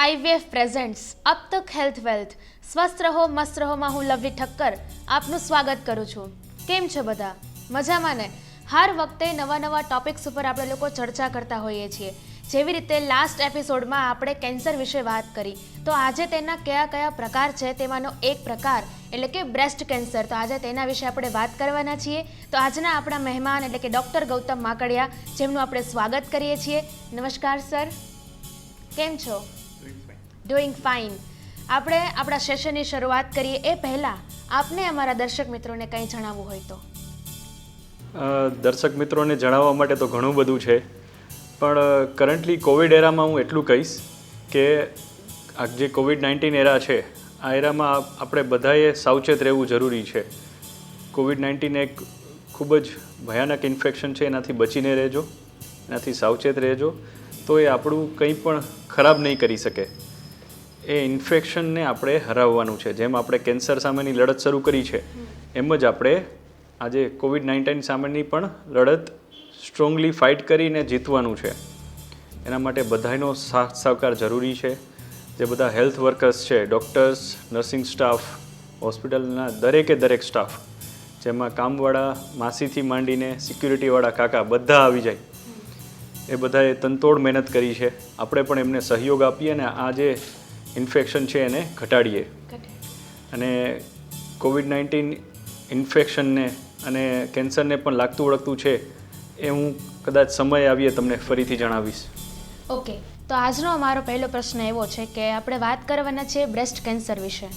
IVF presents અબ તક health wealth સ્વસ્થ રહો મસ્ત રહોમાં હું લવલી ઠક્કર આપનું સ્વાગત કરું છું. કેમ છો બધા? મજામાં ને? હર વખતે નવા ટોપિક્સ ઉપર આપણે લોકો ચર્ચા કરતા હોઈએ છીએ. જેવી રીતે લાસ્ટ એપિસોડમાં આપણે કેન્સર વિશે વાત કરી, તો આજે તેના કયા પ્રકાર છે તેમાંનો એક પ્રકાર એટલે કે બ્રેસ્ટ કેન્સર. તો આજે તેના વિશે આપણે વાત કરવાના છીએ. તો આજના આપણા મહેમાન એટલે કે ડૉક્ટર ગૌતમ માકડિયા, જેમનું આપણે સ્વાગત કરીએ છીએ. નમસ્કાર સર, કેમ છો? Doing fine. આપણે આપણા સેશનની શરૂઆત કરીએ એ પહેલાં આપને અમારા દર્શક મિત્રોને કંઈ જણાવવું હોય તો. દર્શક મિત્રોને જણાવવા માટે તો ઘણું બધું છે, પણ કરન્ટલી કોવિડ એરામાં હું એટલું કહીશ કે આ જે COVID-19 એરા છે, આ એરામાં આપણે બધાએ સાવચેત રહેવું જરૂરી છે. COVID-19 એક ખૂબ જ ભયાનક ઇન્ફેક્શન છે, એનાથી બચીને રહેજો, એનાથી સાવચેત રહેજો, તો એ આપણું કંઈ પણ ખરાબ નહીં કરી શકે. એ ઇન્ફેક્શનને આપણે હરાવવાનું છે. જેમ આપણે કેન્સર સામેની લડત શરૂ કરી છે, એમ જ આપણે આજે COVID-19 સામેની પણ લડત સ્ટ્રોંગલી ફાઇટ કરીને જીતવાનું છે. એના માટે બધાનો સાથ સહકાર જરૂરી છે. જે બધા હેલ્થ વર્કર્સ છે, ડૉક્ટર્સ, નર્સિંગ સ્ટાફ, હોસ્પિટલના દરેક સ્ટાફ, જેમાં કામવાળા માસીથી માંડીને સિક્યુરિટીવાળા કાકા બધા આવી જાય, એ બધાએ તનતોડ મહેનત કરી છે. આપણે પણ એમને સહયોગ આપીએ અને આ જે ઇન્ફેક્શન છે એને ઘટાડીએ. અને COVID-19 ઇન્ફેક્શનને અને કેન્સરને પણ લાગતું ઓળખતું છે એ હું કદાચ સમય આવીએ તમને ફરીથી જણાવીશ. ઓકે, તો આજનો અમારો પહેલો પ્રશ્ન એવો છે કે આપણે વાત કરવાના છીએ બ્રેસ્ટ કેન્સર વિશે.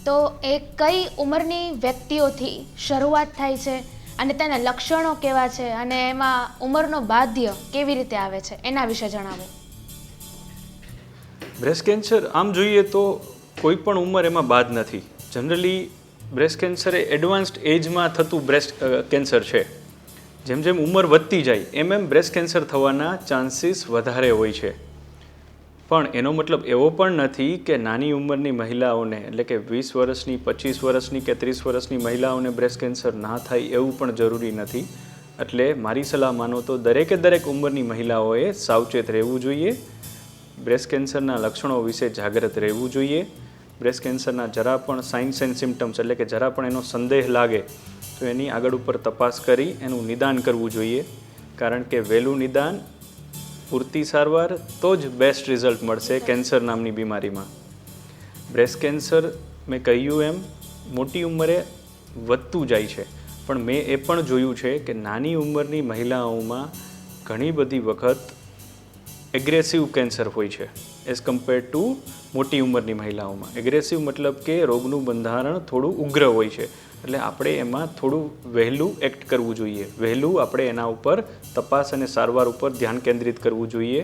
તો એ કઈ ઉંમરની વ્યક્તિઓથી શરૂઆત થાય છે અને તેના લક્ષણો કેવા છે અને એમાં ઉંમરનો બાધ્ય કેવી રીતે આવે છે, એના વિશે જણાવો. બ્રેસ્ટ કેન્સર આમ જોઈએ તો કોઈ પણ ઉંમર એમાં બાદ નથી. જનરલી બ્રેસ્ટ કેન્સર એ એડવાન્સ્ડ એજમાં થતું બ્રેસ્ટ કેન્સર છે. જેમ ઉંમર વધતી જાય એમ બ્રેસ્ટ કેન્સર થવાના ચાન્સીસ વધારે હોય છે. પણ એનો મતલબ એવો પણ નથી કે નાની ઉંમરની મહિલાઓને, એટલે કે 20 વર્ષની, 25 વર્ષની કે 30 વર્ષની મહિલાઓને બ્રેસ્ટ કેન્સર ના થાય એવું પણ જરૂરી નથી. એટલે મારી સલાહ માનો તો દરેક ઉંમરની મહિલાઓએ સાવચેત રહેવું જોઈએ. બ્રેસ્ટ કેન્સરના લક્ષણો વિશે જાગૃત રહેવું જોઈએ. બ્રેસ્ટ કેન્સરના જરા પણ સાઇન્સ એન્ડ સિમ્ટમ્સ એટલે કે જરા પણ એનો સંદેહ લાગે તો એની આગળ ઉપર તપાસ કરી એનું નિદાન કરવું જોઈએ. કારણ કે વહેલું નિદાન, પૂરતી સારવાર તો જ બેસ્ટ રિઝલ્ટ મળશે કેન્સર નામની બીમારીમાં. બ્રેસ્ટ કેન્સર મેં કહ્યું એમ મોટી ઉંમરે વધતું જાય છે, પણ મેં એ પણ જોયું છે કે નાની ઉંમરની મહિલાઓમાં ઘણી બધી વખત એગ્રેસિવ કેન્સર હોય છે એઝ કમ્પેર ટુ મોટી ઉંમરની મહિલાઓમાં. એગ્રેસિવ મતલબ કે રોગનું બંધારણ થોડું ઉગ્ર હોય છે. એટલે આપણે એમાં થોડું વહેલું એક્ટ કરવું જોઈએ. વહેલું આપણે એના ઉપર તપાસ અને સારવાર ઉપર ધ્યાન કેન્દ્રિત કરવું જોઈએ,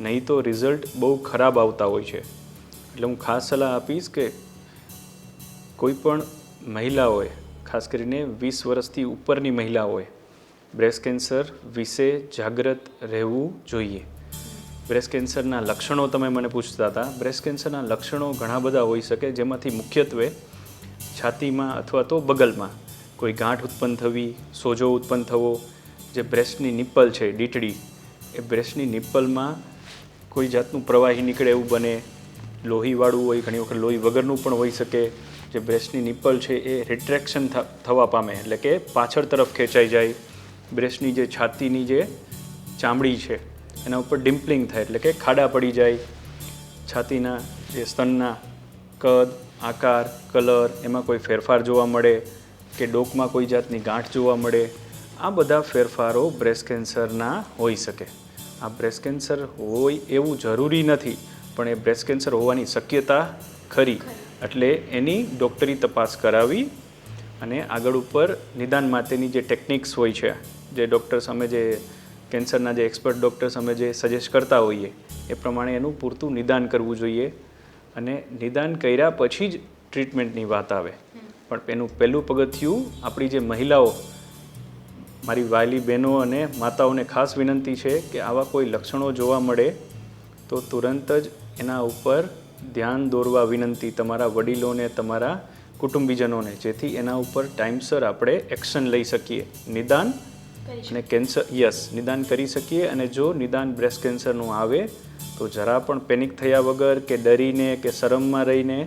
નહીં તો રિઝલ્ટ બહુ ખરાબ આવતા હોય છે. એટલે હું ખાસ સલાહ આપીશ કે કોઈ પણ મહિલાઓએ, ખાસ કરીને 20 વર્ષથી ઉપરની મહિલાઓએ બ્રેસ્ટ કેન્સર વિશે જાગૃત રહેવું જોઈએ. બ્રેસ્ટ કેન્સરના લક્ષણો તમે મને પૂછતા હતા. બ્રેસ્ટ કેન્સરના લક્ષણો ઘણા બધા હોઈ શકે, જેમાંથી મુખ્યત્વે છાતીમાં અથવા તો બગલમાં કોઈ ગાંઠ ઉત્પન્ન થવી, સોજો ઉત્પન્ન થવો, જે બ્રેસ્ટની નિપ્પલ છે, ડીટડી, એ બ્રેસ્ટની નિપ્પલમાં કોઈ જાતનું પ્રવાહી નીકળે એવું બને, લોહીવાળું હોય, ઘણી વખત લોહી વગરનું પણ હોઈ શકે. જે બ્રેસ્ટની નિપ્પલ છે એ રિટ્રેક્શન થવા પામે, એટલે કે પાછળ તરફ ખેંચાઈ જાય. બ્રેસ્ટની જે છાતીની જે ચામડી છે એના ઉપર ડિમ્પલિંગ થાય, એટલે કે ખાડા પડી જાય. છાતીના જે સ્તનના કદ, આકાર, કલર, એમાં કોઈ ફેરફાર જોવા મળે કે ડોકમાં કોઈ જાતની ગાંઠ જોવા મળે, આ બધા ફેરફારો બ્રેસ્ટ કેન્સરના હોઈ શકે. આ બ્રેસ્ટ કેન્સર હોય એવું જરૂરી નથી, પણ એ બ્રેસ્ટ કેન્સર હોવાની શક્યતા ખરી. એટલે એની ડૉક્ટરી તપાસ કરાવી અને આગળ ઉપર નિદાન માટેની જે ટેકનિક્સ હોય છે, જે ડૉક્ટર્સ અમે જે કેન્સરના જે એક્સપર્ટ ડૉક્ટર્સ અમે જે સજેસ્ટ કરતા હોઈએ એ પ્રમાણે એનું પૂરતું નિદાન કરવું જોઈએ. અને નિદાન કર્યા પછી જ ટ્રીટમેન્ટની વાત આવે. પણ એનું પહેલું પગથિયું આપણી જે મહિલાઓ, મારી વાલી બહેનો અને માતાઓને ખાસ વિનંતી છે કે આવા કોઈ લક્ષણો જોવા મળે તો તુરંત જ એના ઉપર ધ્યાન દોરવા વિનંતી તમારા વડીલોને, તમારા કુટુંબીજનોને, જેથી એના ઉપર ટાઈમસર આપણે એક્શન લઈ શકીએ. નિદાન અને કેન્સર નિદાન કરી શકીએ. અને જો નિદાન બ્રેસ્ટ કેન્સરનું આવે તો જરા પણ પેનિક થયા વગર કે ડરીને કે શરમમાં રહીને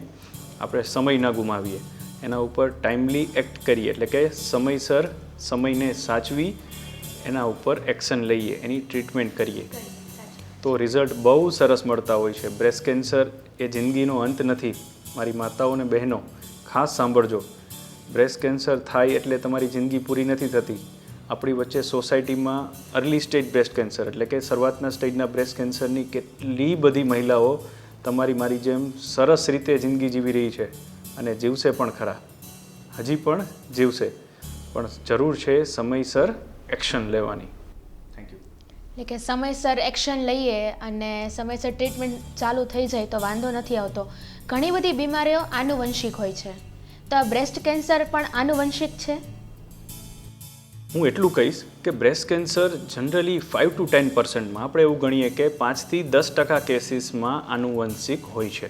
આપણે સમય ન ગુમાવીએ, એના ઉપર ટાઈમલી એક્ટ કરીએ, એટલે કે સમયસર સમયને સાચવી એના ઉપર એક્શન લઈએ, એની ટ્રીટમેન્ટ કરીએ તો રિઝલ્ટ બહુ સરસ મળતા હોય છે. બ્રેસ્ટ કેન્સર એ જિંદગીનો અંત નથી. મારી માતાઓ અને બહેનો ખાસ સાંભળજો, બ્રેસ્ટ કેન્સર થાય એટલે તમારી જિંદગી પૂરી નથી થતી. આપણી વચ્ચે સોસાયટીમાં અર્લી સ્ટેજ બ્રેસ્ટ કેન્સર એટલે કે શરૂઆતના સ્ટેજના બ્રેસ્ટ કેન્સરની કેટલી બધી મહિલાઓ તમારી મારી જેમ સરસ રીતે જિંદગી જીવી રહી છે અને જીવશે પણ ખરા, હજી પણ જીવશે. પણ જરૂર છે સમયસર એક્શન લેવાની. Thank you. એટલે કે સમયસર એક્શન લઈએ અને સમયસર ટ્રીટમેન્ટ ચાલુ થઈ જાય તો વાંધો નથી આવતો. ઘણી બધી બીમારીઓ આનુવંશિક હોય છે, તો આ બ્રેસ્ટ કેન્સર પણ આનુવંશિક છે? હું એટલું કહીશ કે બ્રેસ્ટ કેન્સર જનરલી 5 to 10%માં આપણે એવું ગણીએ કે 5 થી 10% કેસીસમાં આનુવંશિક હોય છે.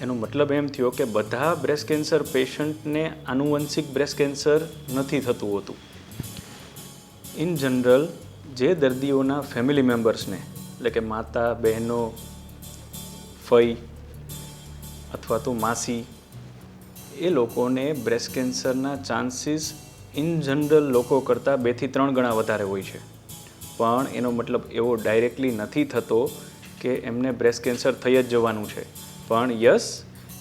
એનો મતલબ એમ થયો કે બધા બ્રેસ્ટ કેન્સર પેશન્ટને આનુવંશિક બ્રેસ્ટ કેન્સર નથી થતું હોતું. ઇન જનરલ જે દર્દીઓના ફેમિલી મેમ્બર્સને એટલે કે માતા, બહેનો, ફઈ અથવા તો માસી, એ લોકોને બ્રેસ્ટ કેન્સરના ચાન્સીસ ઇન જનરલ લોકો કરતાં 2 થી 3 ગણા વધારે હોય છે. પણ એનો મતલબ એવો ડાયરેક્ટલી નથી થતો કે એમને બ્રેસ્ટ કેન્સર થઈ જ જવાનું છે. પણ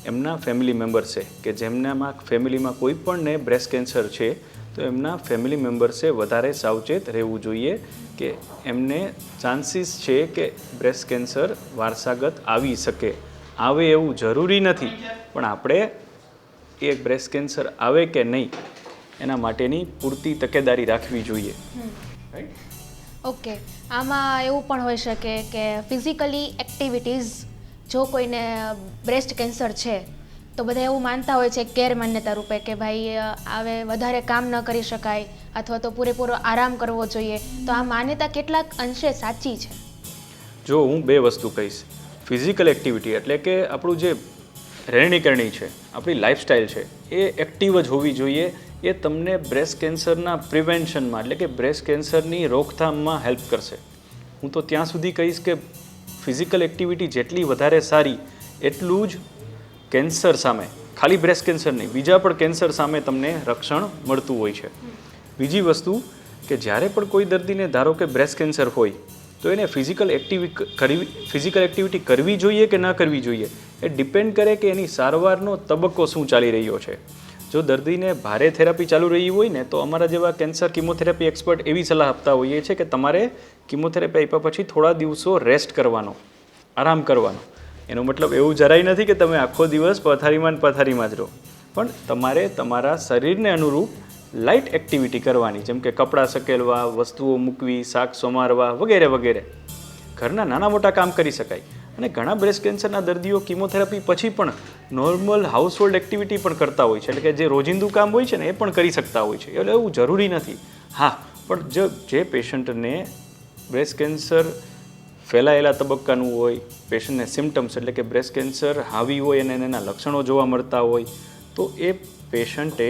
એમના ફેમિલી મેમ્બર્સે કે જેમનામાં ફેમિલીમાં કોઈ પણને બ્રેસ્ટ કેન્સર છે તો એમના ફેમિલી મેમ્બર્સે વધારે સાવચેત રહેવું જોઈએ કે એમને ચાન્સીસ છે કે બ્રેસ્ટ કેન્સર વારસાગત આવી શકે. આવે એવું જરૂરી નથી, પણ આપણે એ બ્રેસ્ટ કેન્સર આવે કે નહીં એના માટેની પૂરતી તકેદારી રાખવી જોઈએ. ઓકે, આમાં એવું પણ હોઈ શકે કે ફિઝિકલી એક્ટિવિટીઝ, જો કોઈને બ્રેસ્ટ કેન્સર છે તો બધા એવું માનતા હોય છે ગેરમાન્યતા રૂપે કે ભાઈ હવે વધારે કામ ન કરી શકાય અથવા તો પૂરેપૂરો આરામ કરવો જોઈએ. તો આ માન્યતા કેટલાક અંશે સાચી છે? જો હું 2 વસ્તુ કહીશ. ફિઝિકલ એક્ટિવિટી એટલે કે આપણું જે રહેણીકરણી છે, આપણી લાઈફસ્ટાઈલ છે, એ એક્ટિવ જ હોવી જોઈએ. એ તમને બ્રેસ્ટ કેન્સરના પ્રિવેન્શનમાં એટલે કે બ્રેસ્ટ કેન્સરની રોકથામમાં હેલ્પ કરશે. હું તો ત્યાં સુધી કહીશ કે ફિઝિકલ એક્ટિવિટી જેટલી વધારે સારી એટલું જ કેન્સર સામે, ખાલી બ્રેસ્ટ કેન્સર નહીં, બીજા પણ કેન્સર સામે તમને રક્ષણ મળતું હોય છે. બીજી વસ્તુ કે જ્યારે પણ કોઈ દર્દીને ધારો કે બ્રેસ્ટ કેન્સર હોય તો એને ફિઝિકલ એક્ટિવિટી કરવી જોઈએ કે ન કરવી જોઈએ એ ડિપેન્ડ કરે કે એની સારવારનો તબક્કો શું ચાલી રહ્યો છે. જો દર્દીને ભારે થેરાપી ચાલુ રહી હોય ને તો અમારા જેવા કેન્સર કિમોથેરાપી એક્સપર્ટ એવી સલાહ આપતા હોઈએ છીએ કે તમારે કિમોથેરાપી આપ્યા પછી થોડા દિવસો રેસ્ટ કરવાનો, આરામ કરવાનો. એનો મતલબ એવું જરાય નથી કે તમે આખો દિવસ પથારીમાં જ રહો, પણ તમારે તમારા શરીરને અનુરૂપ લાઇટ એક્ટિવિટી કરવાની, જેમ કે કપડાં સકેલવા, વસ્તુઓ મૂકવી, શાક સમારવા વગેરે વગેરે. ઘરના નાના મોટા કામ કરી શકાય. અને ઘણા બ્રેસ્ટ કેન્સરના દર્દીઓ કિમોથેરાપી પછી પણ નોર્મલ હાઉસહોલ્ડ એક્ટિવિટી પણ કરતા હોય છે, એટલે કે જે રોજિંદુ કામ હોય છે ને એ પણ કરી શકતા હોય છે. એટલે એવું જરૂરી નથી. હા, પણ જે પેશન્ટને બ્રેસ્ટ કેન્સર ફેલાયેલા તબક્કાનું હોય, પેશન્ટને સિમ્ટમ્સ એટલે કે બ્રેસ્ટ કેન્સર હાવી હોય અને એના લક્ષણો જોવા મળતા હોય તો એ પેશન્ટે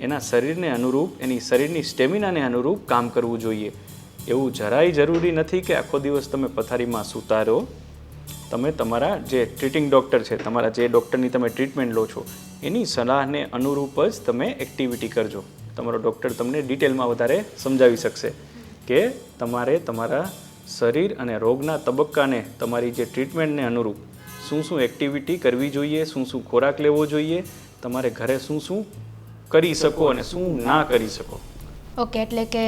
એના શરીરને અનુરૂપ, એની શરીરની સ્ટેમિનાને અનુરૂપ કામ કરવું જોઈએ. એવું જરાય જરૂરી નથી કે આખો દિવસ તમે પથારીમાં સૂતા રહો. તમે તમારા જે ટ્રીટિંગ ડૉક્ટર છે, તમારા જે ડૉક્ટરની તમે ટ્રીટમેન્ટ લો છો એની સલાહને અનુરૂપ જ તમે એક્ટિવિટી કરજો. તમારો ડૉક્ટર તમને ડિટેલમાં વધારે સમજાવી શકશે કે તમારે તમારા શરીર અને રોગના તબક્કાને, તમારી જે ટ્રીટમેન્ટને અનુરૂપ શું શું એક્ટિવિટી કરવી જોઈએ, શું શું ખોરાક લેવો જોઈએ, તમારે ઘરે શું શું કરી શકો અને શું ના કરી શકો. ઓકે, એટલે કે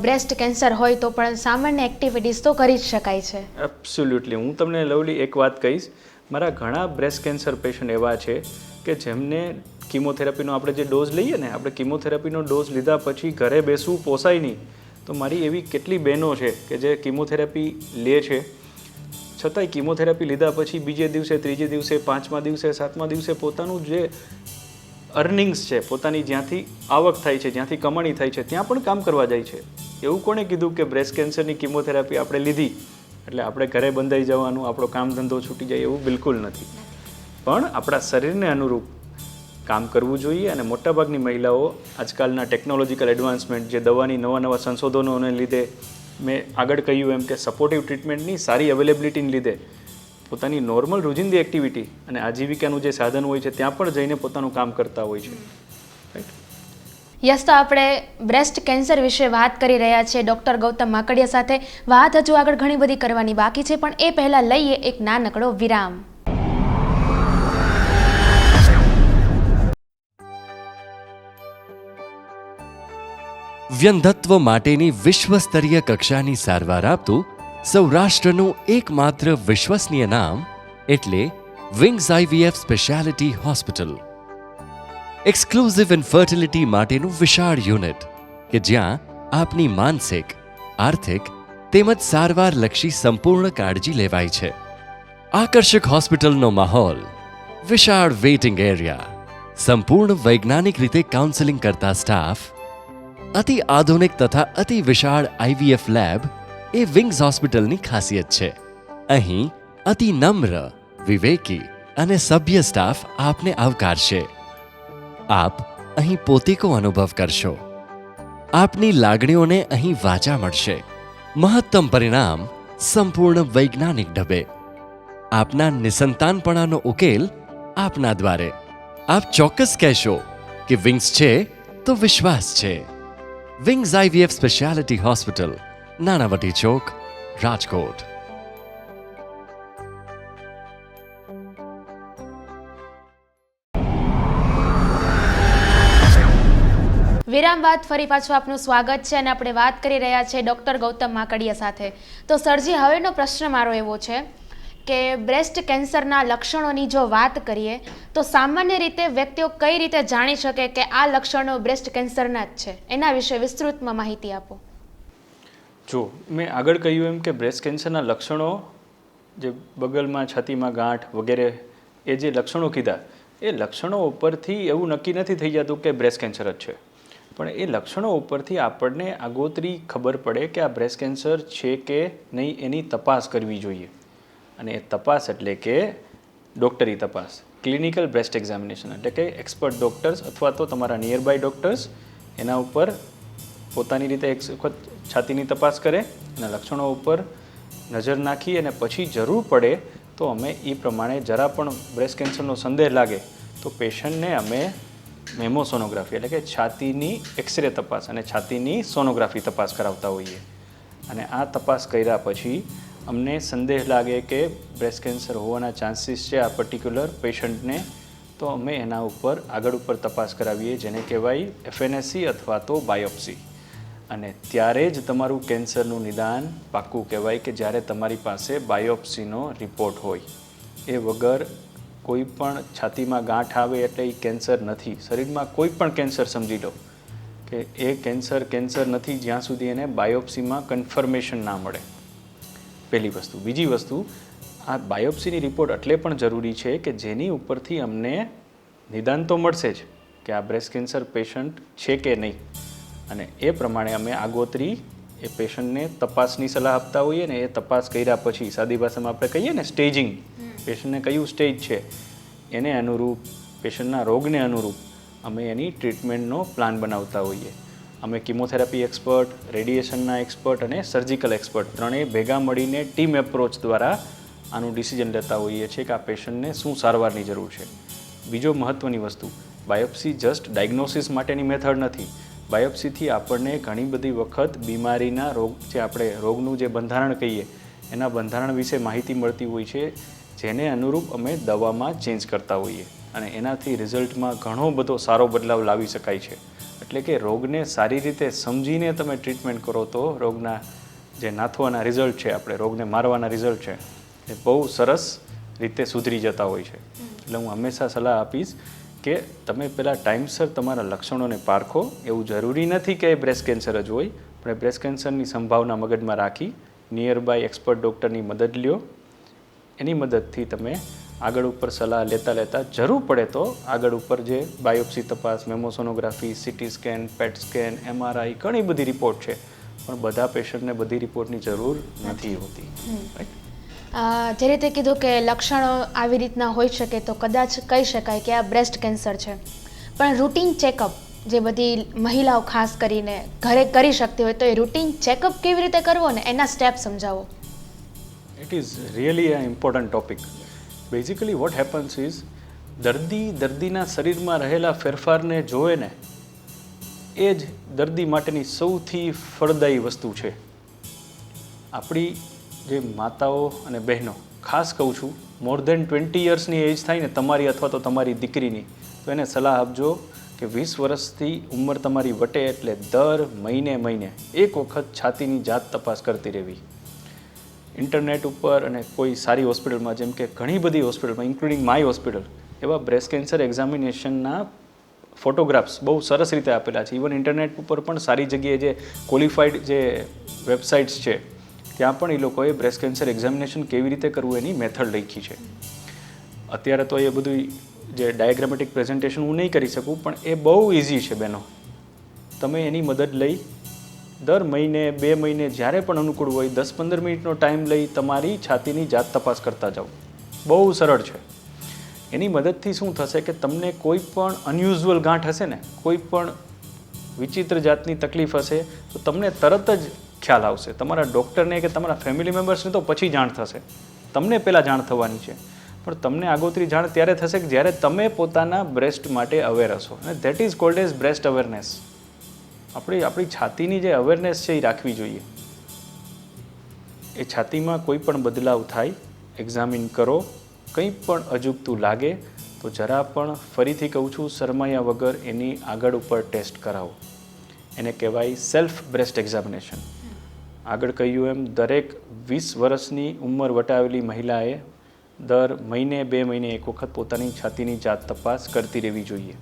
બ્રેસ્ટ કેન્સર હોય તો પણ સામાન્ય એક્ટિવિટીઝ તો કરી જ શકાય છે. એબ્સોલ્યુટલી. હું તમને લવલી એક વાત કહીશ. મારા ઘણા બ્રેસ્ટ કેન્સર પેશન્ટ એવા છે કે જેમને કિમોથેરાપીનો આપણે જે ડોઝ લઈએ ને, આપણે કિમોથેરાપીનો ડોઝ લીધા પછી ઘરે બેસવું પોસાય નહીં. તો મારી એવી કેટલી બહેનો છે કે જે કિમોથેરાપી લે છે છતાંય કિમોથેરાપી લીધા પછી બીજે દિવસે, ત્રીજે દિવસે, 5મા દિવસે, 7મા દિવસે પોતાનું જે અર્નિંગ્સ છે, પોતાની જ્યાંથી આવક થાય છે, જ્યાંથી કમાણી થાય છે ત્યાં પણ કામ કરવા જાય છે. એવું કોણે કીધું કે બ્રેસ્ટ કેન્સરની કિમોથેરાપી આપણે લીધી એટલે આપણે ઘરે બંધાઈ જવાનું, આપણો કામ ધંધો છૂટી જાય, એવું બિલકુલ નથી. પણ આપણા શરીરને અનુરૂપ કામ કરવું જોઈએ. અને મોટાભાગની મહિલાઓ આજકાલના ટેકનોલોજીકલ એડવાન્સમેન્ટ, જે દવાની નવા સંશોધનોને લીધે, મેં આગળ કહ્યું એમ કે સપોર્ટિવ ટ્રીટમેન્ટની સારી અવેલેબિલિટીને લીધે પોતાની નોર્મલ રોજિંદી એક્ટિવિટી અને આજીવિકાનું જે સાધન હોય છે ત્યાં પણ જઈને પોતાનું કામ કરતા હોય છે. રાઈટ. યસ, તો આપણે બ્રેસ્ટ કેન્સર વિશે વાત કરી રહ્યા છીએ ડૉક્ટર ગૌતમ માકડિયા સાથે. વાત હજુ આગળ ઘણી બધી કરવાની બાકી છે, પણ એ પહેલાં લઈએ એક નાનકડો વિરામ. વ્યંધત્વ માટેની વિશ્વસ્તરીય કક્ષાની સારવાર આપતું સૌરાષ્ટ્રનું એકમાત્ર વિશ્વસનીય નામ એટલે wings IVF speciality hospital. Exclusive infertility માટેનું વિશાળ યુનિટ કે જ્યાં આપની માનસિક, આર્થિક તેમજ સારવારલક્ષી સંપૂર્ણ કાળજી લેવાય છે. આકર્ષક હોસ્પિટલનો માહોલ, વિશાળ વેઇટિંગ એરિયા, સંપૂર્ણ વૈજ્ઞાનિક રીતે કાઉન્સેલિંગ કરતા સ્ટાફ, અતિ આધુનિક તથા અતિ વિશાળ આઈવીએફ લેબ એ વિંગ્સ હોસ્પિટલની ખાસિયત છે. અહીં અતિ નમ્ર, વિવેકી અને સભ્ય સ્ટાફ આપને આવકારશે. આપ અહીં પોતીકો અનુભવ કરશો. આપની લાગણીઓને અહીં વાચા મળશે. મહત્તમ પરિણામ સંપૂર્ણ વૈજ્ઞાનિક ઢબે. આપના નિસંતાનપણાનો ઉકેલ આપના દ્વારે. આપ ચોક્કસ કહેશો કે વિંગ્સ છે તો વિશ્વાસ છે. Wings IVF speciality hospital, Nanavati Chowk, Rajkot. વિરામ બાદ ફરી પાછું આપનું સ્વાગત છે અને આપણે વાત કરી રહ્યા છીએ ડૉક્ટર ગૌતમ માકડિયા સાથે. તો સરજી, હવેનો પ્રશ્ન મારો એવો છે કે બ્રેસ્ટ કેન્સરના લક્ષણોની જો વાત કરીએ તો સામાન્ય રીતે વ્યક્તિઓ કઈ રીતે જાણી શકે કે આ લક્ષણો બ્રેસ્ટ કેન્સરના જ છે? એના વિશે વિસ્તૃતમાં માહિતી આપો. જો મેં આગળ કહ્યું એમ કે બ્રેસ્ટ કેન્સરના લક્ષણો, જે બગલમાં, છાતીમાં ગાંઠ વગેરે, એ જે લક્ષણો કીધા, એ લક્ષણો ઉપરથી એવું નક્કી નથી થઈ જતું કે બ્રેસ્ટ કેન્સર જ છે. પણ એ લક્ષણો ઉપરથી આપણને આગોતરી ખબર પડે કે આ બ્રેસ્ટ કેન્સર છે કે નહીં, એની તપાસ કરવી જોઈએ. અને એ તપાસ એટલે કે ડૉક્ટરી તપાસ, ક્લિનિકલ બ્રેસ્ટ એક્ઝામિનેશન, એટલે કે એક્સપર્ટ ડૉક્ટર્સ અથવા તો તમારા નિયર બાય ડૉક્ટર્સ એના ઉપર પોતાની રીતે એક વખત છાતીની તપાસ કરે, એના લક્ષણો ઉપર નજર નાખી અને પછી જરૂર પડે તો અમે એ પ્રમાણે જરા પણ બ્રેસ્ટ કેન્સરનો સંદેહ લાગે તો પેશન્ટને અમે મેમોસોનોગ્રાફી એટલે કે છાતીની એક્સરે તપાસ અને છાતીની સોનોગ્રાફી તપાસ કરાવતા હોઈએ. અને આ તપાસ કર્યા પછી અમને સંદેહ લાગે કે બ્રેસ્ટ કેન્સર હોવાના ચાન્સીસ છે આ પર્ટિક્યુલર પેશન્ટને, તો અમે એના ઉપર આગળ તપાસ કરાવીએ, જેને કહેવાય FNAC અથવા તો બાયોપ્સી. અને ત્યારે જ તમારું કેન્સરનું નિદાન પાક્કું કહેવાય કે જ્યારે તમારી પાસે બાયોપ્સીનો રિપોર્ટ હોય. એ વગર કોઈ પણ છાતીમાં ગાંઠ આવે એટલે એ કેન્સર નથી. શરીરમાં કોઈ પણ કેન્સર સમજી લો કે એ કેન્સર નથી જ્યાં સુધી એને બાયોપ્સીમાં કન્ફર્મેશન ના મળે. પહેલી વસ્તુ. બીજી વસ્તુ, આ બાયોપ્સીની રિપોર્ટ એટલે પણ જરૂરી છે કે જેની ઉપરથી અમને નિદાન તો મળશે જ કે આ બ્રેસ્ટ કેન્સર પેશન્ટ છે કે નહીં. અને એ પ્રમાણે અમે આગોતરી એ પેશન્ટને તપાસની સલાહ આપતા હોઈએ. ને એ તપાસ કર્યા પછી, સાદી ભાષામાં આપણે કહીએ ને સ્ટેજિંગ, પેશન્ટને કયું સ્ટેજ છે એને અનુરૂપ, પેશન્ટના રોગને અનુરૂપ અમે એની ટ્રીટમેન્ટનો પ્લાન બનાવતા હોઈએ. અમે કિમોથેરાપી એક્સપર્ટ, રેડિયેશનના એક્સપર્ટ અને સર્જિકલ એક્સપર્ટ ત્રણેય ભેગા મળીને ટીમ એપ્રોચ દ્વારા આનું ડિસિઝન લેતા હોઈએ છીએ કે આ પેશન્ટને શું સારવારની જરૂર છે. બીજો મહત્ત્વની વસ્તુ, બાયોપ્સી જસ્ટ ડાયગ્નોસિસ માટેની મેથડ નથી. બાયોપ્સીથી આપણને ઘણી બધી વખત બીમારીના રોગ, જે આપણે રોગનું જે બંધારણ કહીએ એના બંધારણ વિશે માહિતી મળતી હોય છે, જેને અનુરૂપ અમે દવામાં ચેન્જ કરતા હોઈએ. અને એનાથી રિઝલ્ટમાં ઘણો બધો સારો બદલાવ લાવી શકાય છે. એટલે કે રોગને સારી રીતે સમજીને તમે ટ્રીટમેન્ટ કરો તો રોગના જે નાથવાના રિઝલ્ટ છે, આપણે રોગને મારવાના રિઝલ્ટ છે, એ બહુ સરસ રીતે સુધરી જતા હોય છે. એટલે હું હંમેશા સલાહ આપીશ કે તમે પહેલાં ટાઈમસર તમારા લક્ષણોને પારખો. એવું જરૂરી નથી કે બ્રેસ્ટ કેન્સર જ હોય, પણ બ્રેસ્ટ કેન્સરની સંભાવના મગજમાં રાખી નિયર બાય એક્સપર્ટ ડૉક્ટરની મદદ લ્યો. એની મદદથી તમે આગળ સલાહ લેતા જરૂર પડે તો આગળ જે બાયોપ્સી તપાસ, મેમોસોનોગ્રાફી, CT scan, PET scan, MRI, ઘણી બધી રિપોર્ટ છે, પણ બધા પેશન્ટને બધી રિપોર્ટની જરૂર નથી હોતી. રાઈટ. જે રીતે કીધું કે લક્ષણો આવી રીતના હોઈ શકે તો કદાચ કહી શકાય કે આ બ્રેસ્ટ કેન્સર છે, પણ રૂટીન ચેકઅપ જે બધી મહિલાઓ ખાસ કરીને ઘરે કરી શકતી હોય તો એ રૂટીન ચેકઅપ કેવી રીતે કરવો ને એના સ્ટેપ સમજાવો. It is really a important topic. Basically what happens is દર્દીના શરીરમાં રહેલા ફેરફારને જોવે ને એ જ દર્દી માટેની સૌથી ફળદાયી વસ્તુ છે. આપણી જે માતાઓ અને બહેનો, ખાસ કહું છું, મોર દેન 20 યર્સની એજ થાય ને તમારી અથવા તો તમારી દીકરીની, તો એને સલાહ આપજો કે 20 વર્ષથી ઉંમર તમારી વટે એટલે દર મહિને એક વખત છાતીની જાત તપાસ કરતી રહેવી. ઇન્ટરનેટ ઉપર અને કોઈ સારી હોસ્પિટલમાં, જેમ કે ઘણી બધી હોસ્પિટલમાં ઇન્ક્લુડિંગ માય હોસ્પિટલ, એવા બ્રેસ્ટ કેન્સર એક્ઝામિનેશનના ફોટોગ્રાફ્સ બહુ સરસ રીતે આપેલા છે. ઇવન ઇન્ટરનેટ ઉપર પણ સારી જગ્યાએ જે ક્વોલિફાઈડ જે વેબસાઇટ્સ છે ત્યાં પણ એ લોકોએ બ્રેસ્ટ કેન્સર એક્ઝામિનેશન કેવી રીતે કરવું એની મેથડ લખી છે. અત્યારે તો એ બધું જે ડાયાગ્રામેટિક પ્રેઝન્ટેશન હું નહીં કરી શકું, પણ એ બહુ ઇઝી છે બહેનો. તમે એની મદદ લઈ દર મહિને 2 મહિને જ્યારે પણ અનુકૂળ હોય 10-15 મિનિટનો ટાઈમ લઈ તમારી છાતીની જાત તપાસ કરતા જાઓ. બહુ સરળ છે. એની મદદથી શું થશે કે તમને કોઈ પણ અનયુઝ્યુઅલ ગાંઠ હશે ને, કોઈ પણ વિચિત્ર જાતની તકલીફ હશે તો તમને તરત જ ખ્યાલ આવશે. તમારા ડૉક્ટરને કે તમારા ફેમિલી મેમ્બર્સને તો પછી જાણ થશે, તમને પહેલાં જાણ થવાની છે, પણ તમને આગોતરી જાણ ત્યારે થશે કે જ્યારે તમે પોતાના બ્રેસ્ટ માટે અવેર હશો. અને that is called as breast awareness. આપણી છાતીની જે અવેરનેસ છે એ રાખવી જોઈએ. એ છાતીમાં કોઈ પણ બદલાવ થાય, એક્ઝામિન કરો, કંઈ પણ અજુગતું લાગે તો જરા પણ, ફરીથી કહું છું, શરમાયા વગર એની આગળ ઉપર ટેસ્ટ કરાવો. એને કહેવાય સેલ્ફ બ્રેસ્ટ એક્ઝામિનેશન. આગળ કહ્યું એમ દરેક 20 વર્ષની ઉંમર વટાવેલી મહિલાએ દર મહિને 2 મહિને એક વખત પોતાની છાતીની જાત તપાસ કરતી રહેવી જોઈએ.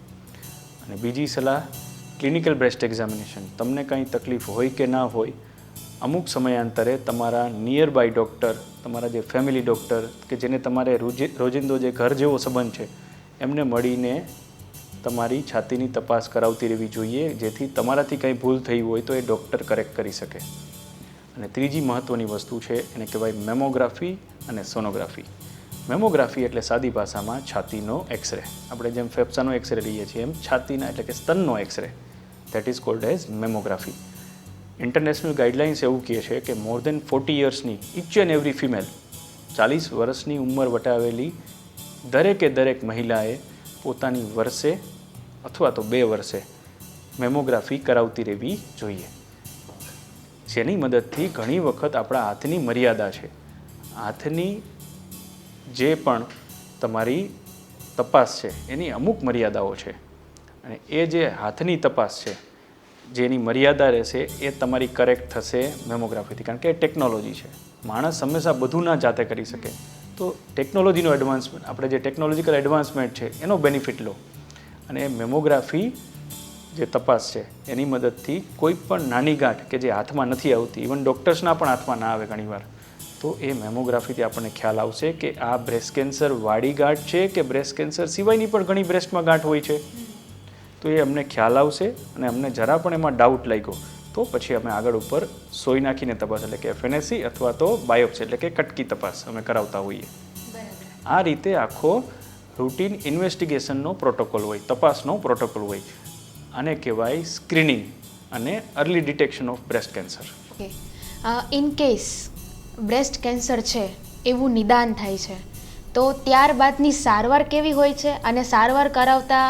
અને બીજી સલાહ, ક્લિનિકલ બ્રેસ્ટ એક્ઝામિનેશન. તમને કંઈ તકલીફ હોય કે ના હોય, અમુક સમયાંતરે તમારા નિયર બાય ડૉક્ટર, તમારા જે ફેમિલી ડૉક્ટર કે જેને તમારે રોજિંદો જે ઘર જેવો સંબંધ છે એમને મળીને તમારી છાતીની તપાસ કરાવતી રહેવી જોઈએ, જેથી તમારાથી કંઈ ભૂલ થઈ હોય તો એ ડૉક્ટર કરેક્ટ કરી શકે. અને ત્રીજી મહત્ત્વની વસ્તુ છે એને કહેવાય મેમોગ્રાફી અને સોનોગ્રાફી. મેમોગ્રાફી એટલે સાદી ભાષામાં છાતીનો એક્સરે. આપણે જેમ ફેફસાનો એક્સરે લઈએ છીએ એમ છાતીના એટલે કે સ્તનનો x-ray, that is called as mammography. International guidelines એવું કહે છે કે મોર દેન 40 યર્સની ઇચ એન્ડ એવરી ફિમેલ, 40 વર્ષની ઉંમર વટાવેલી દરેક મહિલાએ પોતાની વર્ષે અથવા તો 2 વર્ષે મેમોગ્રાફી કરાવતી રહેવી જોઈએ. જેની મદદથી ઘણી વખત આપણા હાથની મર્યાદા છે, હાથની જે પણ તમારી તપાસ છે એની અમુક મર્યાદાઓ છે, અને એ જે હાથની તપાસ છે જેની મર્યાદા રહેશે એ તમારી કરેક્ટ થશે મેમોગ્રાફીથી. કારણ કે એ ટેકનોલોજી છે, માણસ હંમેશા બધું ના જાતે કરી શકે. તો ટેકનોલોજીનો એડવાન્સમેન્ટ, આપણે જે ટેકનોલોજીકલ એડવાન્સમેન્ટ છે એનો બેનિફિટ લો. અને મેમોગ્રાફી જે તપાસ છે એની મદદથી કોઈ પણ નાની ગાંઠ કે જે હાથમાં નથી આવતી, ઇવન ડૉક્ટર્સના પણ હાથમાં ના આવે ઘણીવાર, તો એ મેમોગ્રાફીથી આપણને ખ્યાલ આવશે કે આ બ્રેસ્ટ કેન્સર વાળી ગાંઠ છે કે બ્રેસ્ટ કેન્સર સિવાયની પણ ઘણી બ્રેસ્ટમાં ગાંઠ હોય છે. તો એ અમને ખ્યાલ આવશે અને અમને જરા પણ એમાં ડાઉટ લાગ્યો તો પછી અમે આગળ ઉપર સોય નાખીને તપાસ એટલે કે FNAC અથવા તો બાયોપ્સી એટલે કે કટકી તપાસ અમે કરાવતા હોઈએ. આ રીતે આખો રૂટીન ઇન્વેસ્ટિગેશનનો પ્રોટોકોલ હોય, તપાસનો પ્રોટોકોલ હોય. આને કહેવાય સ્ક્રીનિંગ અને early detection of breast cancer. Okay, in case breast cancer છે એવું નિદાન થાય છે તો ત્યારબાદની સારવાર કેવી હોય છે, અને સારવાર કરાવતા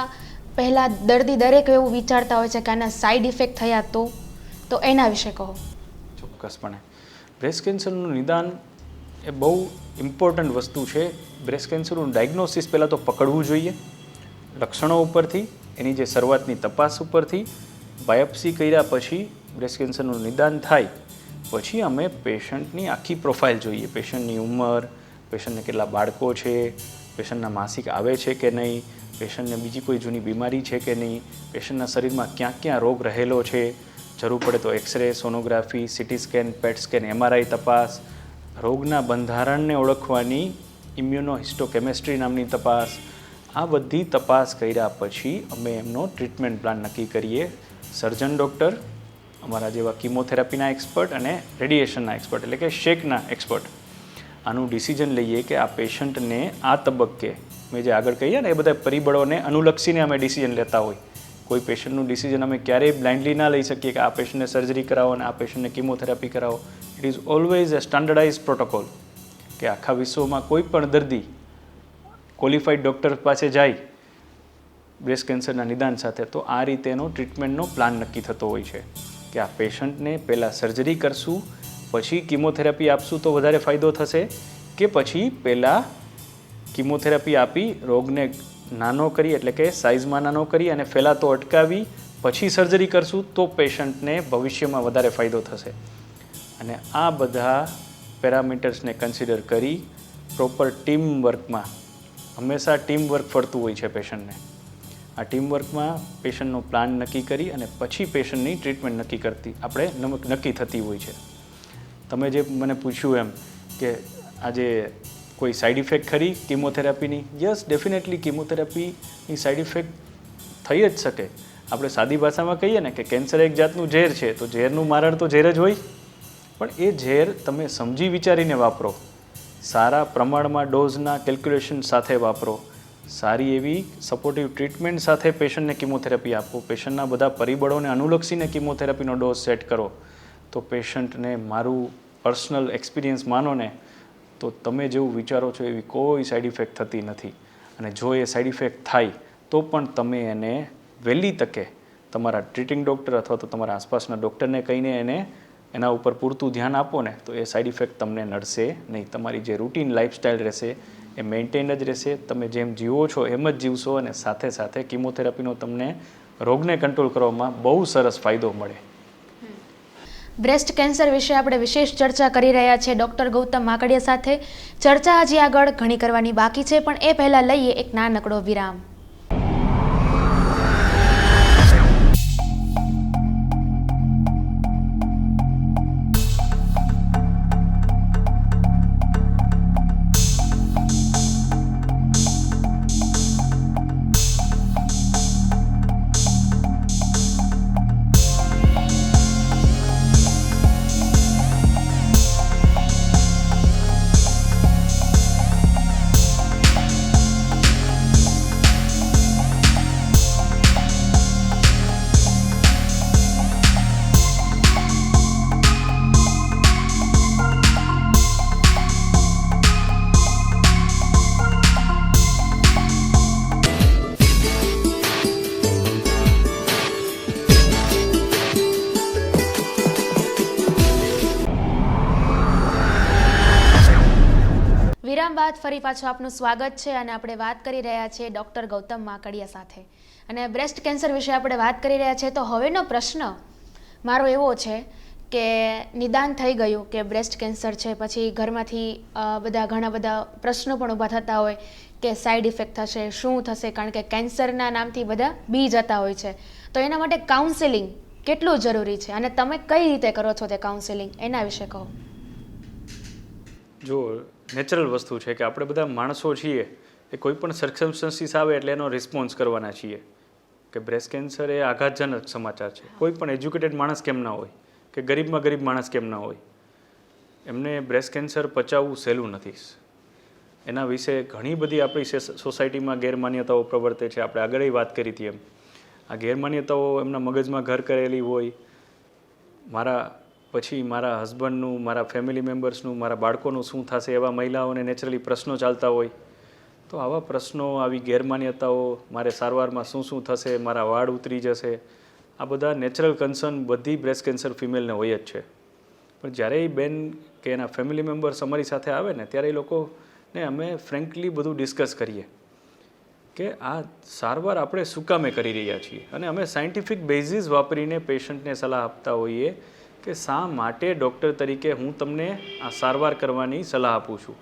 પહેલાં દર્દી દરેક એવું વિચારતા હોય છે કે આના સાઈડ ઇફેક્ટ થયા તો એના વિશે કહો. ચોક્કસપણે બ્રેસ્ટ કેન્સરનું નિદાન એ બહુ ઇમ્પોર્ટન્ટ વસ્તુ છે. બ્રેસ્ટ કેન્સરનું ડાયગ્નોસિસ પહેલાં તો પકડવું જોઈએ, લક્ષણો ઉપરથી, એની જે શરૂઆતની તપાસ ઉપરથી. બાયોપ્સી કર્યા પછી બ્રેસ્ટ કેન્સરનું નિદાન થાય પછી અમે પેશન્ટની આખી પ્રોફાઇલ જોઈએ. પેશન્ટની ઉંમર, પેશન્ટને કેટલા બાળકો છે, પેશન્ટના માસિક આવે છે કે નહીં, પેશન્ટને બીજી કોઈ જૂની બીમારી છે કે નહીં, પેશન્ટના શરીરમાં ક્યાં રોગ રહેલો છે, જરૂર પડે તો x-ray, sonography, CT scan, PET scan, MRI તપાસ, રોગના બંધારણને ઓળખવાની ઇમ્યુનોહિસ્ટોકેમિસ્ટ્રી નામની તપાસ. આ બધી તપાસ કર્યા પછી અમે એમનો ટ્રીટમેન્ટ પ્લાન નક્કી કરીએ. સર્જન ડૉક્ટર, અમારા જેવા કીમોથેરાપીના એક્સપર્ટ અને રેડિયેશનના એક્સપર્ટ એટલે કે શેકના એક્સપર્ટ, આનું ડિસિઝન લઈએ કે આ પેશન્ટને આ તબક્કે મેં જે આગળ કહીએ ને એ બધા પરિબળોને અનુલક્ષીને અમે ડિસિઝન લેતા હોય. કોઈ પેશન્ટનું ડિસિઝન અમે ક્યારેય બ્લાઇન્ડલી ના લઈ શકીએ કે આ પેશન્ટને સર્જરી કરાવો અને આ પેશન્ટને કિમોથેરાપી કરાવો. It is always a standardise protocol કે આખા વિશ્વમાં કોઈ પણ દર્દી ક્વોલિફાઈડ ડૉક્ટર પાસે જાય બ્રેસ્ટ કેન્સરના નિદાન સાથે તો આ રીતે એનો ટ્રીટમેન્ટનો પ્લાન નક્કી થતો હોય છે કે આ પેશન્ટને પહેલાં સર્જરી કરશું પછી કિમોથેરાપી આપશું તો વધારે ફાયદો થશે કે પછી પહેલાં કિમોથેરાપી આપી રોગને નાનો કરી એટલે કે સાઇઝમાં નાનો કરી અને ફેલાતો અટકાવી પછી સર્જરી કરશું તો પેશન્ટને ભવિષ્યમાં વધારે ફાયદો થશે. અને આ બધા પેરામીટર્સને કન્સિડર કરી પ્રોપર ટીમ વર્કમાં હંમેશા ટીમ વર્ક ફરતું હોય છે પેશન્ટને. આ ટીમ વર્કમાં પેશન્ટનો પ્લાન નક્કી કરી અને પછી પેશન્ટની ટ્રીટમેન્ટ નક્કી થતી હોય છે. તમે જે મને પૂછ્યું એમ કે આજે કોઈ સાઈડ ઇફેક્ટ ખરી કિમોથેરાપીની? યસ, ડેફિનેટલી કિમોથેરાપીની સાઈડ ઇફેક્ટ થઈ જ શકે. આપણે સાદી ભાષામાં કહીએ ને કે કેન્સર એક જાતનું ઝેર છે તો ઝેરનું મારણ તો ઝેર જ હોય, પણ એ ઝેર તમે સમજી વિચારીને વાપરો, સારા પ્રમાણમાં ડોઝના કેલ્ક્યુલેશન સાથે વાપરો, સારી એવી સપોર્ટિવ ટ્રીટમેન્ટ સાથે પેશન્ટને કિમોથેરાપી આપો, પેશન્ટના બધા પરિબળોને અનુલક્ષીને કિમોથેરાપીનો ડોઝ સેટ કરો તો પેશન્ટને મારું પર્સનલ એક્સપિરિયન્સ માનો ને તો તમે જેવું વિચારો છો એવી કોઈ સાઈડ ઇફેક્ટ થતી નથી. અને જો એ સાઈડ ઇફેક્ટ થાય તો પણ તમે એને વહેલી તકે તમારા ટ્રીટિંગ ડૉક્ટર અથવા તો તમારા આસપાસના ડૉક્ટરને કહીને એના ઉપર પૂરતું ધ્યાન આપો ને તો એ સાઈડ ઇફેક્ટ તમને નડશે નહીં. તમારી જે રૂટીન લાઈફસ્ટાઈલ રહેશે એ મેન્ટેન જ રહેશે. તમે જેમ જીવો છો એમ જ જીવશો અને સાથે સાથે કિમોથેરાપીનો તમને રોગને કંટ્રોલ કરવામાં બહુ સરસ ફાયદો મળે. બ્રેસ્ટ કેન્સર વિશે આપણે વિશેષ ચર્ચા કરી રહ્યા છીએ ડૉક્ટર ગૌતમ માકડિયા સાથે. ચર્ચા હજી આગળ ઘણી કરવાની બાકી છે, પણ એ પહેલાં લઈએ એક નાનકડો વિરામ. વિરામ બાદ ફરી પાછું આપનું સ્વાગત છે અને આપણે વાત કરી રહ્યા છીએ ડૉક્ટર ગૌતમ માકડિયા સાથે. અને બ્રેસ્ટ કેન્સર વિશે આપણે વાત કરી રહ્યા છીએ. તો હવેનો પ્રશ્ન મારો એવો છે કે નિદાન થઈ ગયું કે બ્રેસ્ટ કેન્સર છે, પછી ઘરમાંથી ઘણા બધા પ્રશ્નો પણ ઊભા થતા હોય કે સાઈડ ઇફેક્ટ થશે, શું થશે, કારણ કે કેન્સરના નામથી બધા બી જતા હોય છે. તો એના માટે કાઉન્સેલિંગ કેટલું જરૂરી છે અને તમે કઈ રીતે કરો છો તે કાઉન્સેલિંગ, એના વિશે કહો. જો નેચરલ વસ્તુ છે કે આપણે બધા માણસો છીએ એ કોઈ પણ સર્કમસ્ટન્સીસ આવે એટલે એનો રિસ્પોન્સ કરવાના છીએ. કે બ્રેસ્ટ કેન્સર એ આઘાતજનક સમાચાર છે. કોઈ પણ એજ્યુકેટેડ માણસ કેમ ના હોય કે ગરીબમાં ગરીબ માણસ કેમ ના હોય, એમને બ્રેસ્ટ કેન્સર પચાવવું સહેલું નથી. એના વિશે ઘણી બધી આપણી સોસાયટીમાં ગેરમાન્યતાઓ પ્રવર્તે છે. આપણે આગળ વાત કરી હતી એમ આ ગેરમાન્યતાઓ એમના મગજમાં ઘર કરેલી હોય. મારા હસબન્ડનું, મારા ફેમિલી મેમ્બર્સનું, મારા બાળકોનું શું થશે, એવા મહિલાઓને નેચરલી પ્રશ્નો ચાલતા હોય. તો આવા પ્રશ્નો, આવી ગેરમાન્યતાઓ, મારે સારવારમાં શું થશે, મારા વાળ ઉતરી જશે, આ બધા નેચરલ કન્સર્ન બધી બ્રેસ્ટ કેન્સર ફિમેલને હોય જ છે. પણ જ્યારે એ બેન કે એના ફેમિલી મેમ્બર્સ અમારી સાથે આવે ને ત્યારે એ લોકોને અમે ફ્રેન્કલી બધું ડિસ્કસ કરીએ કે આ સારવાર આપણે શું કામે કરી રહ્યા છીએ. અને અમે સાયન્ટિફિક બેઝિસ વાપરીને પેશન્ટને સલાહ આપતા હોઈએ કે શા માટે ડૉક્ટર તરીકે હું તમને આ સારવાર કરવાની સલાહ આપું છું.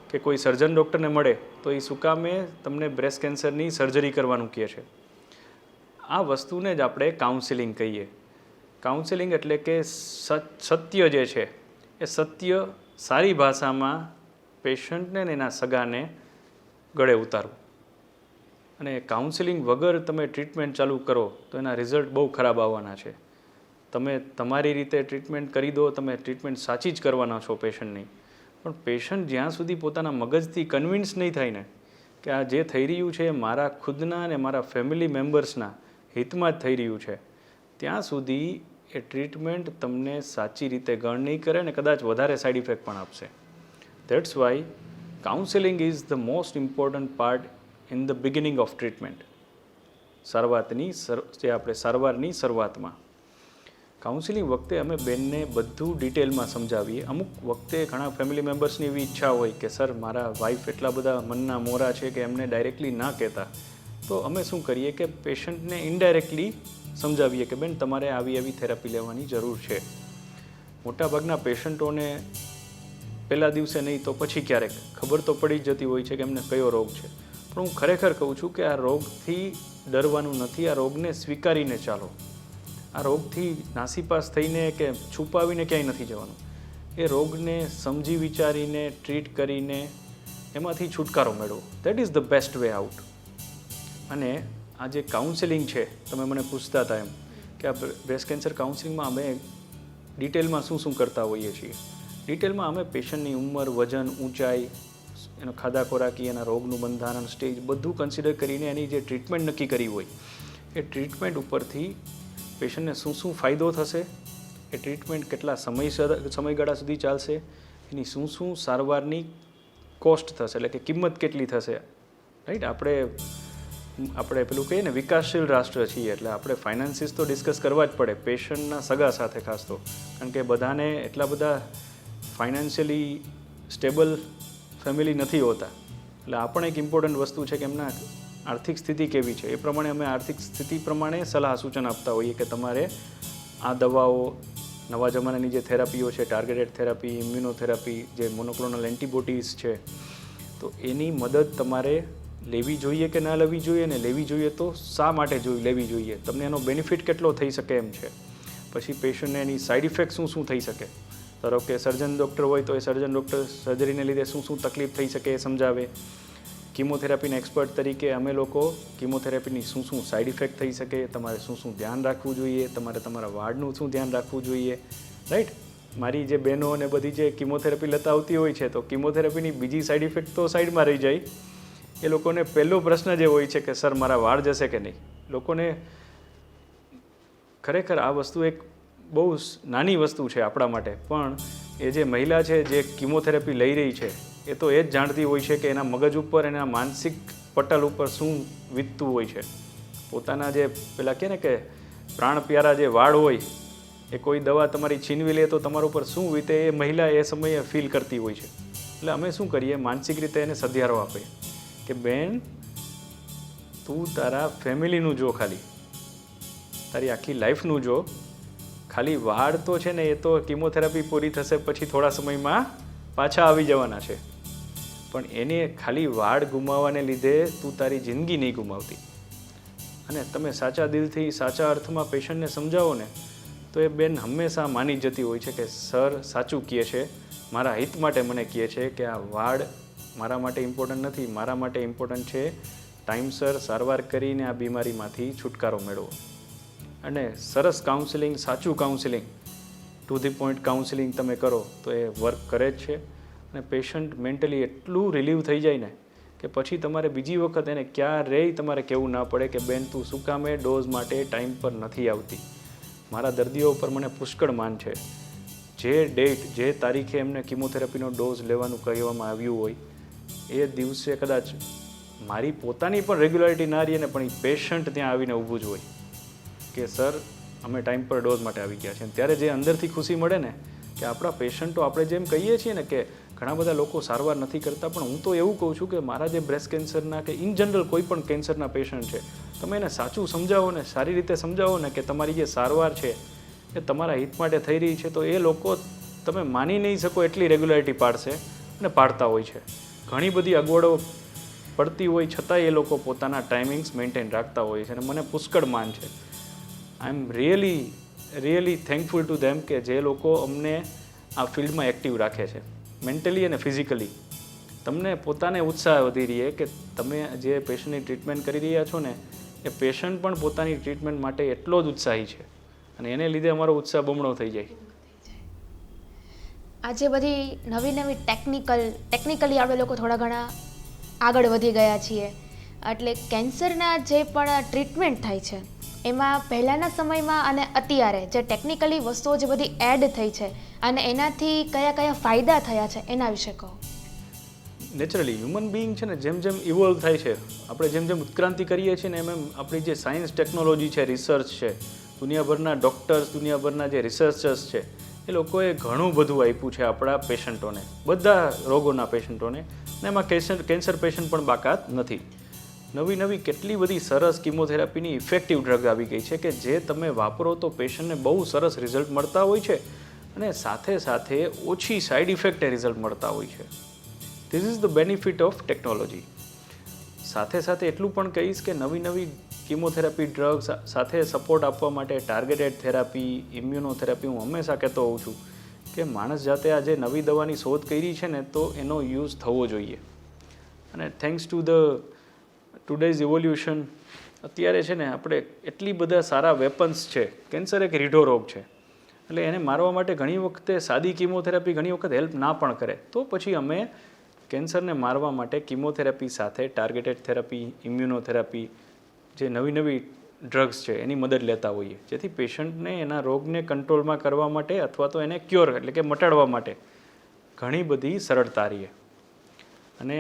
કે કોઈ સર્જન ડૉક્ટરને મળે તો એ શું કામે તમને બ્રેસ્ટ કેન્સરની સર્જરી કરવાનું કહે છે. આ વસ્તુને જ આપણે કાઉન્સેલિંગ કહીએ. કાઉન્સેલિંગ એટલે કે સત્ય જે છે એ સત્ય સારી ભાષામાં પેશન્ટને ને એના સગાને ગળે ઉતારવું. અને કાઉન્સેલિંગ વગર તમે ટ્રીટમેન્ટ ચાલુ કરો તો એના રિઝલ્ટ બહુ ખરાબ આવવાના છે. તમે તમારી રીતે ટ્રીટમેન્ટ કરી દો, તમે ટ્રીટમેન્ટ સાચી જ કરવાના છો પેશન્ટની, પણ પેશન્ટ જ્યાં સુધી પોતાના મગજથી કન્વિન્સ નહીં થાય ને કે આ જે થઈ રહ્યું છે એ મારા ખુદના અને મારા ફેમિલી મેમ્બર્સના હિતમાં જ થઈ રહ્યું છે, ત્યાં સુધી એ ટ્રીટમેન્ટ તમને સાચી રીતે ગણ નહીં કરે ને કદાચ વધારે સાઈડ ઇફેક્ટ પણ આપશે. That's why counselling is the most important part in the beginning of treatment. જે આપણે સારવારની શરૂઆતમાં કાઉન્સિલિંગ વખતે અમે બેનને બધું ડિટેલમાં સમજાવીએ. અમુક વખતે ઘણા ફેમિલી મેમ્બર્સની એવી ઈચ્છા હોય કે સર મારા વાઈફ એટલા બધા મનના મોરા છે કે એમને ડાયરેક્ટલી ના કહેતા, તો અમે શું કરીએ કે પેશન્ટને ઇનડાયરેક્ટલી સમજાવીએ કે બેન તમારે આવી થેરાપી લેવાની જરૂર છે. મોટાભાગના પેશન્ટોને પહેલા દિવસે નહીં તો પછી ક્યારેક ખબર તો પડી જતી હોય છે કે એમને કયો રોગ છે, પણ હું ખરેખર કહું છું કે આ રોગથી ડરવાનું નથી, આ રોગને સ્વીકારીને ચાલો. આ રોગથી નાસીપાસ થઈને કે છુપાવીને ક્યાંય નથી જવાનું. એ રોગને સમજી વિચારીને ટ્રીટ કરીને એમાંથી છુટકારો મેળવો. That is the best way out. અને આ જે કાઉન્સેલિંગ છે, તમે મને પૂછતા હતા એમ કે આ બ્રેસ્ટ કેન્સર કાઉન્સેલિંગમાં અમે ડિટેલમાં શું કરતા હોઈએ છીએ. ડિટેલમાં અમે પેશન્ટની ઉંમર, વજન, ઊંચાઈ, એનો ખાધા ખોરાકી, એના રોગનું બંધારણ, સ્ટેજ બધું કન્સિડર કરીને એની જે ટ્રીટમેન્ટ નક્કી કરી હોય એ ટ્રીટમેન્ટ ઉપરથી પેશન્ટને શું ફાયદો થશે, એ ટ્રીટમેન્ટ કેટલા સમયગાળા સુધી ચાલશે, એની શું સારવારની કોસ્ટ થશે, એટલે કે કિંમત કેટલી થશે. રાઈટ, આપણે પેલું કહીએ ને વિકાસશીલ રાષ્ટ્ર છીએ એટલે આપણે ફાઇનાન્સીસ તો ડિસ્કસ કરવા જ પડે પેશન્ટના સગા સાથે ખાસ તો, કારણ કે બધાને એટલા બધા ફાઇનાન્શિયલી સ્ટેબલ ફેમિલી નથી હોતા. એટલે આ પણ એક ઇમ્પોર્ટન્ટ વસ્તુ છે કે એમના આર્થિક સ્થિતિ કેવી છે, એ પ્રમાણે અમે આર્થિક સ્થિતિ પ્રમાણે સલાહ સૂચન આપતા હોઈએ કે તમારે આ દવાઓ, નવા જમાનાની જે થેરાપીઓ છે, ટાર્ગેટેડ થેરાપી, ઇમ્યુનોથેરાપી, જે મોનોક્લોનલ એન્ટીબોડીઝ છે, તો એની મદદ તમારે લેવી જોઈએ કે ના લેવી જોઈએ, અને લેવી જોઈએ તો શા માટે લેવી જોઈએ, તમને એનો બેનિફિટ કેટલો થઈ શકે એમ છે. પછી પેશન્ટને એની સાઈડ ઇફેક્ટ શું થઈ શકે. ધારો કે સર્જન ડૉક્ટર હોય તો એ સર્જન ડૉક્ટર સર્જરીને લીધે શું તકલીફ થઈ શકે એ સમજાવે. કીમોથેરાપીના એક્સપર્ટ તરીકે અમે લોકો કીમોથેરાપીની શું સાઈડ ઇફેક્ટ થઈ શકે, તમારે શું ધ્યાન રાખવું જોઈએ, તમારે તમારા વાર્ડનું શું ધ્યાન રાખવું જોઈએ. રાઈટ, મારી જે બહેનો અને બધી જે કીમોથેરાપી લેતા આવતી હોય છે તો કીમોથેરાપીની બીજી સાઈડ ઇફેક્ટ તો સાઈડમાં રહી જાય. એ લોકોને પહેલો પ્રશ્ન જે હોય છે કે સર મારા વાળ જશે કે નહીં. લોકોને ખરેખર આ વસ્તુ એક બહુ નાની વસ્તુ છે આપણા માટે, પણ એ જે મહિલા છે જે કીમોથેરાપી લઈ રહી છે એ તો એ જ જાણતી હોય છે કે એના મગજ ઉપર, એના માનસિક પટલ ઉપર શું વીતતું હોય છે. પોતાના જે પેલા કહે ને કે પ્રાણ પ્યારા જે વાળ હોય એ કોઈ દવા તમારી છીનવી લે તો તમારા ઉપર શું વીતે એ મહિલા એ સમયે ફીલ કરતી હોય છે. એટલે અમે શું કરીએ, માનસિક રીતે એને સધિયારો આપીએ કે બેન તું તારા ફેમિલીનું જો, ખાલી તારી આખી લાઈફનું જો, ખાલી વાળ તો છે ને એ તો કીમોથેરાપી પૂરી થશે પછી થોડા સમયમાં પાછા આવી જવાના છે, પણ એને ખાલી વાળ ગુમાવવાને લીધે તું તારી જિંદગી નહીં ગુમાવતી. અને તમે સાચા દિલથી, સાચા અર્થમાં પેશન્ટને સમજાવો ને તો એ બેન હંમેશા માની જતી હોય છે કે સર સાચું કહે છે, મારા હિત માટે મને કહે છે કે આ વાળ મારા માટે ઇમ્પોર્ટન્ટ નથી, મારા માટે ઇમ્પોર્ટન્ટ છે ટાઈમસર સારવાર કરીને આ બીમારીમાંથી છુટકારો મેળવો. અને સરસ કાઉન્સેલિંગ, સાચું counselling, to the point counselling તમે કરો તો એ વર્ક કરે જ છે. અને પેશન્ટ મેન્ટલી એટલું રિલીવ થઈ જાય ને કે પછી તમારે બીજી વખત એને ક્યારેય તમારે કહેવું ના પડે કે બેન તું શું કામે ડોઝ માટે ટાઈમ પર નથી આવતી. મારા દર્દીઓ ઉપર મને પુષ્કળ માન છે. જે ડેટ, જે તારીખે એમને કીમોથેરાપીનો ડોઝ લેવાનું કહેવામાં આવ્યું હોય એ દિવસે કદાચ મારી પોતાની પણ રેગ્યુલારિટી ના રહીએ ને પણ એ પેશન્ટ ત્યાં આવીને ઊભું જ હોય કે સર અમે ટાઈમ પર ડોઝ માટે આવી ગયા છે. ત્યારે જે અંદરથી ખુશી મળે ને કે આપણા પેશન્ટો, આપણે જેમ કહીએ છીએ ને કે ઘણા બધા લોકો સારવાર નથી કરતા, પણ હું તો એવું કહું છું કે મારા જે બ્રેસ્ટ કેન્સરના કે ઇન જનરલ કોઈ પણ કેન્સરના પેશન્ટ છે, તમે એને સાચું સમજાવો ને, સારી રીતે સમજાવો ને કે તમારી જે સારવાર છે એ તમારા હિત માટે થઈ રહી છે, તો એ લોકો તમે માની નહીં શકો એટલી રેગ્યુલારિટી પાડશે અને પાડતા હોય છે. ઘણી બધી અગવડો પડતી હોય છતાં એ લોકો પોતાના ટાઈમિંગ્સ મેન્ટેન રાખતા હોય છે અને મને પુષ્કળ માન છે. I am really thankful to them કે જે લોકો અમને આ ફિલ્ડમાં એક્ટિવ રાખે છે, મેન્ટલી અને ફિઝિકલી. તમને પોતાને ઉત્સાહ વધી રહી કે તમે જે પેશન્ટની ટ્રીટમેન્ટ કરી રહ્યા છો ને એ પેશન્ટ પણ પોતાની ટ્રીટમેન્ટ માટે એટલો જ ઉત્સાહી છે અને એને લીધે અમારો ઉત્સાહ બમણો થઈ જાય. આજે બધી નવી ટેકનિકલી આપણે લોકો થોડા ઘણા આગળ વધી ગયા છીએ, એટલે કેન્સરના જે પણ ટ્રીટમેન્ટ થાય છે એમાં પહેલાંના સમયમાં અને અત્યારે જે ટેકનિકલી વસ્તુઓ જે બધી એડ થઈ છે અને એનાથી કયા કયા ફાયદા થયા છે એના વિશે કહો. નેચરલી હ્યુમન બિઈંગ છે ને જેમ જેમ ઇવોલ્વ થાય છે, આપણે જેમ જેમ ઉત્ક્રાંતિ કરીએ છીએ ને એમ આપણી જે સાયન્સ ટેકનોલોજી છે, રિસર્ચ છે, દુનિયાભરના ડૉક્ટર્સ, દુનિયાભરના જે રિસર્ચર્સ છે, એ લોકોએ ઘણું બધું આપ્યું છે આપણા પેશન્ટોને, બધા રોગોના પેશન્ટોને, ને એમાં કેન્સર પેશન્ટ પણ બાકાત નથી. નવી નવી કેટલી બધી સરસ કિમોથેરાપીની ઇફેક્ટિવ ડ્રગ આવી ગઈ છે કે જે તમે વાપરો તો પેશન્ટને બહુ સરસ રિઝલ્ટ મળતા હોય છે અને સાથે સાથે ઓછી સાઇડ ઇફેક્ટે રિઝલ્ટ મળતા હોય છે. This is the benefit of technology. સાથે સાથે એટલું પણ કહીશ કે નવી નવી કિમોથેરાપી ડ્રગ્સ સાથે સપોર્ટ આપવા માટે ટાર્ગેટેડ થેરાપી, ઇમ્યુનોથેરાપી, હું હંમેશા કહેતો હોઉં છું કે માણસ જાતે આ જે નવી દવાની શોધ કરી છે ને તો એનો યુઝ થવો જોઈએ. અને thanks to the today's evolution અત્યારે છે ને આપણે એટલી બધા સારા વેપન્સ છે. કેન્સર એક રીઢો રોગ છે એટલે એને મારવા માટે ઘણી વખતે સાદી કિમોથેરાપી ઘણી વખત હેલ્પ ના પણ કરે, તો પછી અમે કેન્સરને મારવા માટે કિમોથેરાપી સાથે ટાર્ગેટેડ થેરાપી, ઇમ્યુનોથેરાપી, જે નવી નવી ડ્રગ્સ છે એની મદદ લેતા હોઈએ, જેથી પેશન્ટને એના રોગને કંટ્રોલમાં કરવા માટે અથવા તો એને ક્યોર એટલે કે મટાડવા માટે ઘણી બધી સરળતા રહે. અને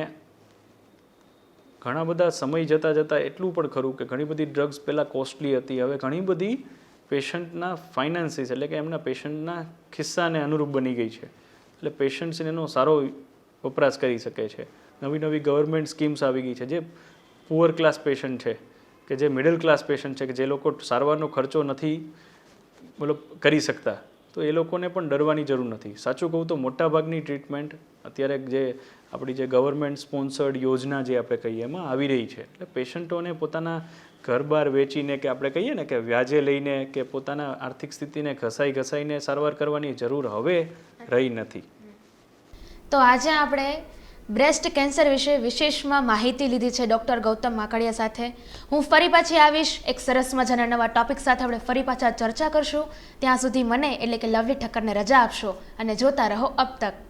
ઘણા બધા સમય જતાં એટલું પણ ખરું કે ઘણી બધી ડ્રગ્સ પહેલાં કોસ્ટલી હતી, હવે ઘણી બધી પેશન્ટના ફાઇનાન્સીસ એટલે કે એમના પેશન્ટના ખિસ્સાને અનુરૂપ બની ગઈ છે, એટલે પેશન્ટ્સ એનો સારો વપરાશ કરી શકે છે. નવી નવી ગવર્મેન્ટ સ્કીમ્સ આવી ગઈ છે જે પુઅર ક્લાસ પેશન્ટ છે કે જે મિડલ ક્લાસ પેશન્ટ છે કે જે લોકો સારવારનો ખર્ચો નથી મતલબ કરી શકતા, તો એ લોકોને પણ ડરવાની જરૂર નથી. સાચું કહું તો મોટાભાગની ટ્રીટમેન્ટ અત્યારે જે આપણી જે ગવર્મેન્ટ સ્પોન્સર્ડ યોજના જે આપણે કહીએ એમાં આવી રહી છે, એટલે પેશન્ટોને પોતાના ઘર બાર વેચીને કે આપણે કહીએ ને કે વ્યાજે લઈને કે પોતાના આર્થિક સ્થિતિને ઘસાઈને સારવાર કરવાની જરૂર હવે રહી નથી. તો આજે આપણે બ્રેસ્ટ કેન્સર વિશે વિશેષમાં માહિતી લીધી છે ડૉક્ટર ગૌતમ માકડિયા સાથે. હું ફરી પાછી આવીશ એક સરસ મજાના નવા ટૉપિક સાથે. આપણે ફરી પાછા ચર્ચા કરશું. ત્યાં સુધી મને એટલે કે લવલી ઠક્કરને રજા આપશો અને જોતા રહો અબ તક.